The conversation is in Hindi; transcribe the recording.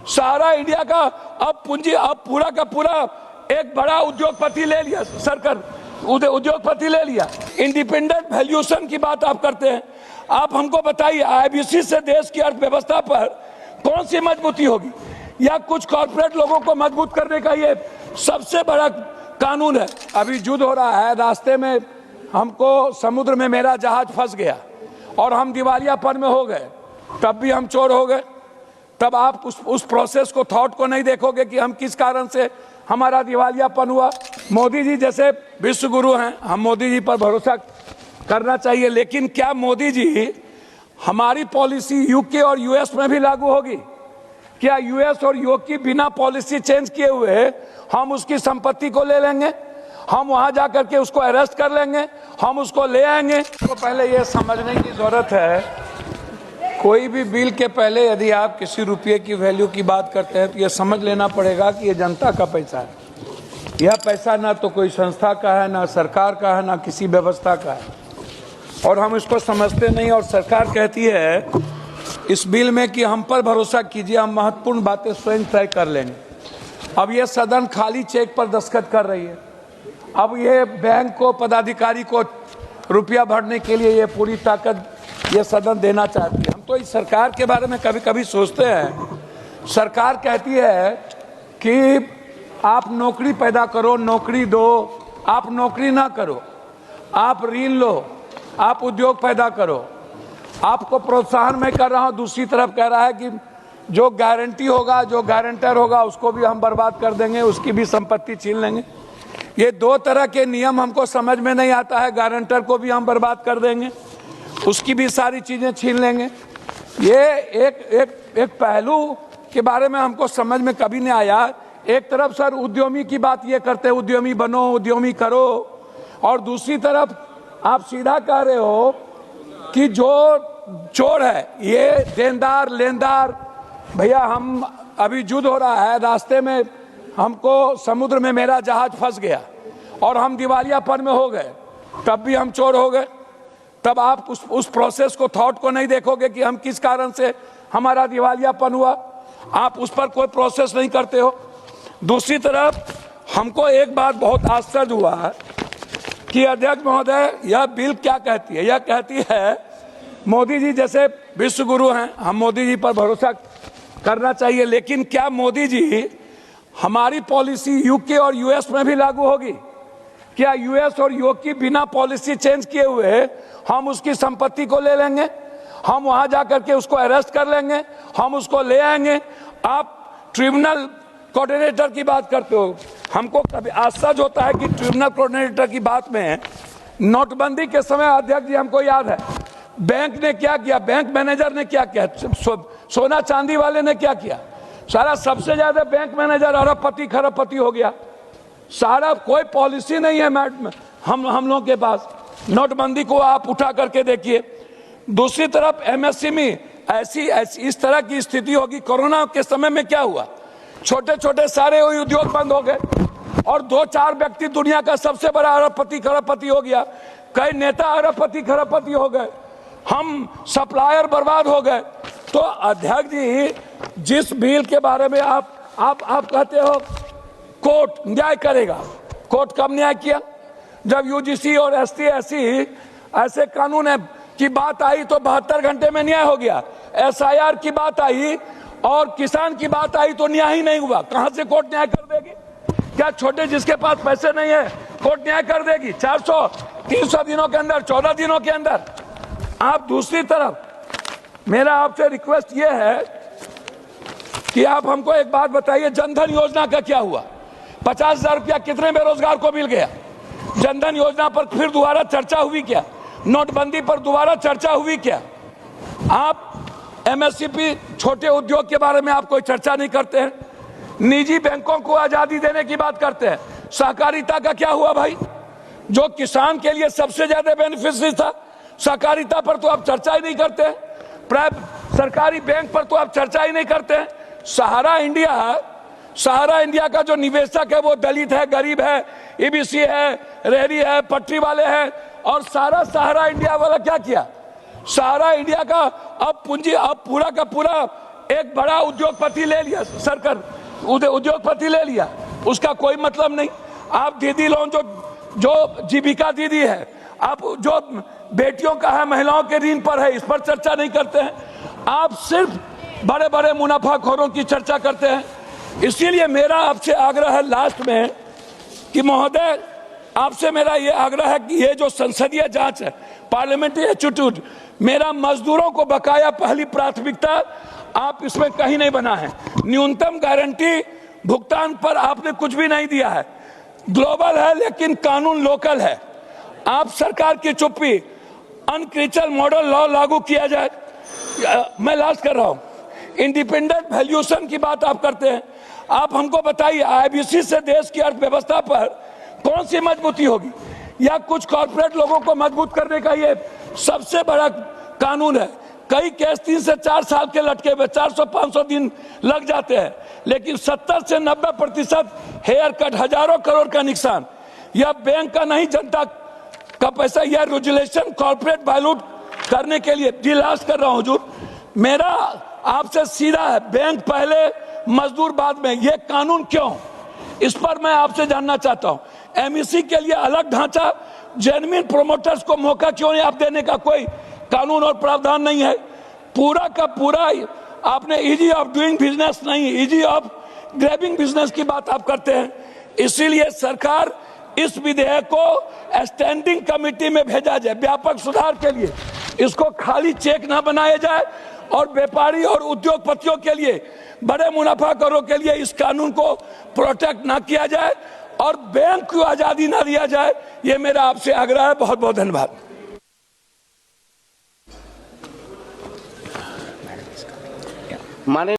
सहारा इंडिया का अब पूंजी अब पूरा का पूरा एक बड़ा उद्योगपति ले लिया, सरकार उद्योगपति ले लिया। इंडिपेंडेंट वैल्यूएशन की बात आप करते हैं। आप हमको बताइए, आईबीसी से देश की अर्थव्यवस्था पर कौन सी मजबूती होगी, या कुछ कॉर्पोरेट लोगों को मजबूत करने का ये सबसे बड़ा कानून है। अभी युद्ध हो रहा है, रास्ते में हमको समुद्र में मेरा जहाज फंस गया और हम दिवालियापन में हो गए, तब भी हम चोर हो गए। तब आप उस प्रोसेस को, थॉट को नहीं देखोगे कि हम किस कारण से हमारा दिवालियापन हुआ। मोदी जी जैसे विश्व गुरु हैं, हम मोदी जी पर भरोसा करना चाहिए, लेकिन क्या मोदी जी हमारी पॉलिसी यूके और यूएस में भी लागू होगी? क्या यूएस और यूके बिना पॉलिसी चेंज किए हुए हम उसकी संपत्ति को ले लेंगे, हम वहां जाकर के उसको अरेस्ट कर लेंगे, हम उसको ले आएंगे? तो पहले ये समझने की जरूरत है, कोई भी बिल के पहले यदि आप किसी रुपये की वैल्यू की बात करते हैं तो ये समझ लेना पड़ेगा कि ये जनता का पैसा है। यह पैसा ना तो कोई संस्था का है, ना सरकार का है, ना किसी व्यवस्था का है, और हम इसको समझते नहीं। और सरकार कहती है इस बिल में कि हम पर भरोसा कीजिए, हम महत्वपूर्ण बातें स्वयं तय कर लेंगे। अब ये सदन खाली चेक पर दस्तखत कर रही है। अब ये बैंक को, पदाधिकारी को रुपया भरने के लिए ये पूरी ताकत ये सदन देना चाहती है। हम तो इस सरकार के बारे में कभी कभी सोचते हैं, सरकार कहती है कि आप नौकरी पैदा करो, नौकरी दो, आप नौकरी ना करो, आप ऋण लो, आप उद्योग पैदा करो, आपको प्रोत्साहन मैं कर रहा हूं। दूसरी तरफ कह रहा है कि जो गारंटी होगा, जो गारंटर होगा, उसको भी हम बर्बाद कर देंगे, उसकी भी संपत्ति छीन लेंगे। ये दो तरह के नियम हमको समझ में नहीं आता है। गारंटर को भी हम बर्बाद कर देंगे, उसकी भी सारी चीजें छीन लेंगे। ये एक पहलू के बारे में हमको समझ में कभी नहीं आया। एक तरफ सर उद्यमी की बात ये करते हैं, उद्यमी बनो, उद्यमी करो, और दूसरी तरफ आप सीधा कह रहे हो कि जो चोर है ये देनदार लेनदार। भैया, हम अभी युद्ध हो रहा है, रास्ते में हमको समुद्र में मेरा जहाज फंस गया और हम दिवालियापन में हो गए, तब भी हम चोर हो गए। तब आप उस प्रोसेस को, थॉट को नहीं देखोगे कि हम किस कारण से हमारा दिवालियापन हुआ। आप उस पर कोई प्रोसेस नहीं करते हो। दूसरी तरफ हमको एक बात बहुत आश्चर्य हुआ कि अध्यक्ष महोदय यह बिल क्या कहती है? यह कहती है मोदी जी जैसे विश्व गुरु हैं, हम मोदी जी पर भरोसा करना चाहिए, लेकिन क्या मोदी जी हमारी पॉलिसी यूके और यूएस में भी लागू होगी? क्या यूएस और यूके बिना पॉलिसी चेंज किए हुए हम उसकी संपत्ति को ले लेंगे, हम वहां जाकर के उसको अरेस्ट कर लेंगे, हम उसको ले आएंगे? आप ट्रिब्यूनल कोऑर्डिनेटर की बात करते हो। हमको कभी आश्चर्य होता है कि ट्रिब्यूनल कोऑर्डिनेटर की बात में, नोटबंदी के समय अध्यक्ष जी हमको याद है बैंक ने क्या किया, बैंक मैनेजर ने क्या किया, सोना चांदी वाले ने क्या किया। सारा सबसे ज्यादा बैंक मैनेजर अरबपति खरबपति हो गया। सारा कोई पॉलिसी नहीं है हम लोगों के पास। नोटबंदी को आप उठा करके देखिए। दूसरी तरफ एमएसएमई, ऐसी इस तरह की स्थिति होगी। कोरोना के समय में क्या हुआ, छोटे छोटे सारे उद्योग बंद हो गए और 2-4 व्यक्ति दुनिया का सबसे बड़ा अरबपति खरबपति हो गया। कई नेता अरबपति खरबपति हो गए, हम सप्लायर बर्बाद हो गए। तो अध्यक्ष जी, जिस बिल के बारे में आप कहते हो कोर्ट न्याय करेगा, कोर्ट कब न्याय किया? जब यूजीसी और एसटी ऐसे कानून है की बात आई तो 72 घंटे में न्याय हो गया। एसआईआर की बात आई और किसान की बात आई तो न्याय ही नहीं हुआ। कहां से कोर्ट न्याय कर देगी? क्या छोटे जिसके पास पैसे नहीं है कोर्ट न्याय कर देगी? 400-300 दिनों के अंदर, 14 दिनों के अंदर। आप दूसरी तरफ, मेरा आपसे रिक्वेस्ट ये है कि आप हमको एक बात बताइए, जनधन योजना का क्या हुआ? 50,000 रुपया कितने बेरोजगार को मिल गया? जनधन योजना पर फिर दोबारा चर्चा हुई क्या? नोटबंदी पर दोबारा चर्चा हुई क्या? आप एमएसएमई, छोटे उद्योग के बारे में आप कोई चर्चा नहीं करते हैं। निजी बैंकों को आजादी देने की बात करते हैं। सहकारिता का क्या हुआ भाई? जो किसान के लिए सबसे ज्यादा बेनिफिशियरी था, सहकारिता पर तो आप चर्चा ही नहीं करते हैं। सरकारी बैंक पर तो आप चर्चा ही नहीं करते हैं। सहारा इंडिया का जो निवेशक है वो दलित है, गरीब है, ईबीसी है, रेहड़ी है, पटरी वाले हैं, और सारा सहारा इंडिया वाला क्या किया? सहारा इंडिया का अब पूरा का पूरा एक बड़ा उद्योगपति ले लिया सरकार, उद्योगपति ले लिया, उसका कोई मतलब नहीं। आप दीदी लोन जो जीविका दीदी है, आप जो बेटियों का है, महिलाओं के ऋण पर है, इस पर चर्चा नहीं करते हैं। आप सिर्फ बड़े बड़े मुनाफाखोरों की चर्चा करते हैं। इसीलिए मेरा आपसे आग्रह है लास्ट में कि महोदय, आपसे मेरा ये आग्रह है कि ये जो संसदीय जांच है, पार्लियामेंट्री एटीट्यूड, मेरा मजदूरों को बकाया पहली प्राथमिकता आप इसमें कहीं नहीं बना है। न्यूनतम गारंटी भुगतान पर आपने कुछ भी नहीं दिया है। ग्लोबल है लेकिन कानून लोकल है। आप सरकार की चुप्पी, अनक्रिचल मॉडल लॉ लागू किया जाए। मैं लास्ट कर रहा हूं, इंडिपेंडेंट वैल्यूएशन की बात आप करते हैं। आप हमको बताइए, आईबीसी से देश की अर्थव्यवस्था पर कौन सी मजबूती होगी, या कुछ कॉर्पोरेट लोगों को मजबूत करने का ये सबसे बड़ा कानून है। कई केस 3 से 4 साल के लटके हुए, 400-500 दिन लग जाते हैं, लेकिन 70 से 90% हेयर कट, हजारों करोड़ का नुकसान। यह बैंक का नहीं, जनता का पैसा। यह रेगुलेशन कॉर्पोरेट वैल्यूट करने के लिए। लास्ट कर रहा हूं हुजूर, मेरा आपसे सीधा है, बैंक पहले मजदूर बाद में, यह कानून क्यों? इस पर मैं आपसे जानना चाहता हूं। एमईसी के लिए अलग ढांचा, जेन्युइन प्रोमोटर्स को मौका क्यों नहीं आप देने का कोई कानून और प्रावधान नहीं है? पूरा का पूरा आपने इजी ऑफ डूइंग बिजनेस नहीं, इजी ऑफ ग्रैबिंग बिजनेस की बात आप करते हैं। इसीलिए सरकार इस विधेयक को स्टैंडिंग कमेटी में भेजा जाए व्यापक सुधार के लिए। इसको खाली चेक ना बनाया जाए और व्यापारी और उद्योगपतियों के लिए, बड़े मुनाफाखोरों के लिए इस कानून को प्रोटेक्ट ना किया जाए और बैंक को आजादी ना दिया जाए। ये मेरा आपसे आग्रह है। बहुत बहुत धन्यवाद। माने